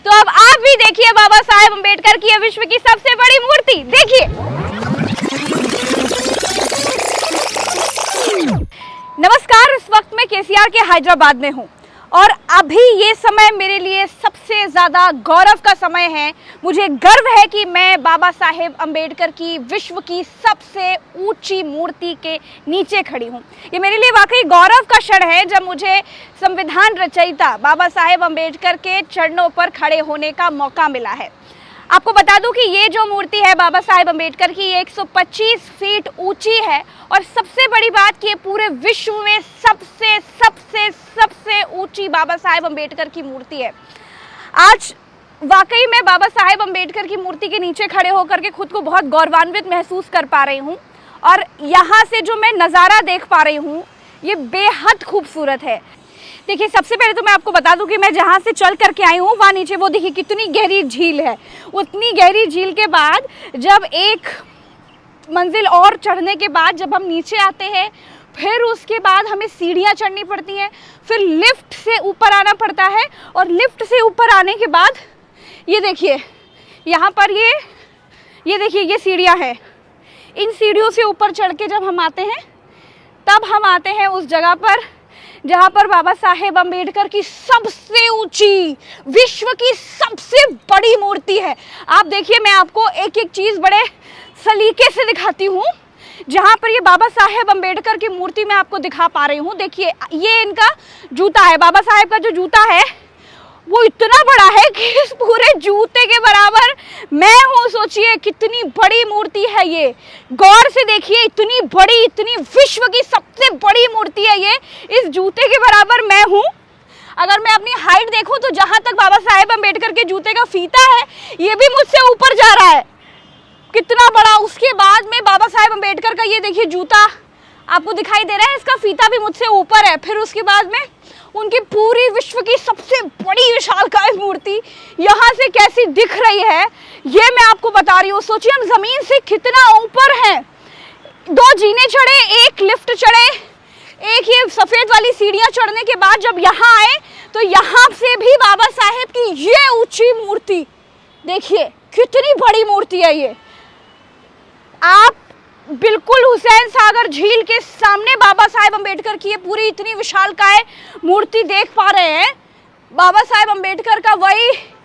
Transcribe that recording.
तो अब आप भी देखिए बाबा साहेब अम्बेडकर की विश्व की सबसे बड़ी मूर्ति। देखिए, नमस्कार, इस वक्त मैं केसीआर के हैदराबाद में हूँ और अभी ये समय मेरे लिए सबसे ज़्यादा गौरव का समय है। मुझे गर्व है कि मैं बाबा साहेब अम्बेडकर की विश्व की सबसे ऊंची मूर्ति के नीचे खड़ी हूँ। ये मेरे लिए वाकई गौरव का क्षण है जब मुझे संविधान रचयिता बाबा साहेब अम्बेडकर के चरणों पर खड़े होने का मौका मिला है। आपको बता दूं कि ये जो मूर्ति है बाबा साहेब अम्बेडकर की, ये 125 फीट ऊंची है और सबसे बड़ी बात कि ये पूरे विश्व में सबसे सबसे सबसे ऊंची बाबा साहेब अम्बेडकर की मूर्ति है। आज वाकई मैं बाबा साहेब अम्बेडकर की मूर्ति के नीचे खड़े होकर के खुद को बहुत गौरवान्वित महसूस कर पा रही हूँ और यहाँ से जो मैं नज़ारा देख पा रही हूँ ये बेहद खूबसूरत है। देखिए, सबसे पहले तो मैं आपको बता दूं कि मैं जहाँ से चल करके आई हूँ वहाँ नीचे वो देखिए कितनी गहरी झील है। उतनी गहरी झील के बाद जब एक मंजिल और चढ़ने के बाद जब हम नीचे आते हैं, फिर उसके बाद हमें सीढ़ियाँ चढ़नी पड़ती हैं, फिर लिफ्ट से ऊपर आना पड़ता है और लिफ्ट से ऊपर आने के बाद ये देखिए यहाँ पर ये देखिए ये सीढ़ियाँ हैं। इन सीढ़ियों से ऊपर चढ़ के जब हम आते हैं तब हम आते हैं उस जगह पर जहाँ पर बाबा साहेब अम्बेडकर की सबसे ऊंची, विश्व की सबसे बड़ी मूर्ति है। आप देखिए, मैं आपको एक एक चीज़ बड़े सलीके से दिखाती हूँ। जहाँ पर ये बाबा साहेब अम्बेडकर की मूर्ति मैं आपको दिखा पा रही हूँ, देखिए ये इनका जूता है। बाबा साहेब का जो जूता है वो इतना बड़ा है कि इस पूरे जूते के बराबर मैं हूँ। सोचिए कितनी बड़ी मूर्ति है ये, गौर से देखिए, इतनी बड़ी, इतनी विश्व की सबसे बड़ी मूर्ति है ये। इस जूते के बराबर मैं हूँ। अगर मैं अपनी हाइट देखूँ तो जहाँ तक बाबा साहेब अम्बेडकर के जूते का फीता है ये भी मुझसे ऊपर जा रहा है, कितना बड़ा। उसके बाद में बाबा साहेब अम्बेडकर का ये देखिए जूता आपको दिखाई दे रहा है, इसका फीता भी मुझसे ऊपर है। फिर उसके बाद में उनकी पूरी विश्व की सबसे बड़ी विशालकाय मूर्ति यहाँ से कैसी दिख रही है ये मैं आपको बता रही हूँ। सोचिए हम जमीन से कितना ऊपर हैं। 2 जीने चढ़े, 1 लिफ्ट चढ़े, एक ये सफ़ेद वाली सीढ़ियाँ चढ़ने के बाद जब यहाँ आए तो यहाँ से भी बाबा साहेब की ये ऊंची मूर्ति देखिए कितनी बड़ी मूर्ति है ये। आप बिल्कुल हुसैन सागर झील के सामने बाबा साहेब अम्बेडकर की ये पूरी इतनी विशालकाय मूर्ति देख पा रहे हैं। बाबा साहेब अम्बेडकर का वही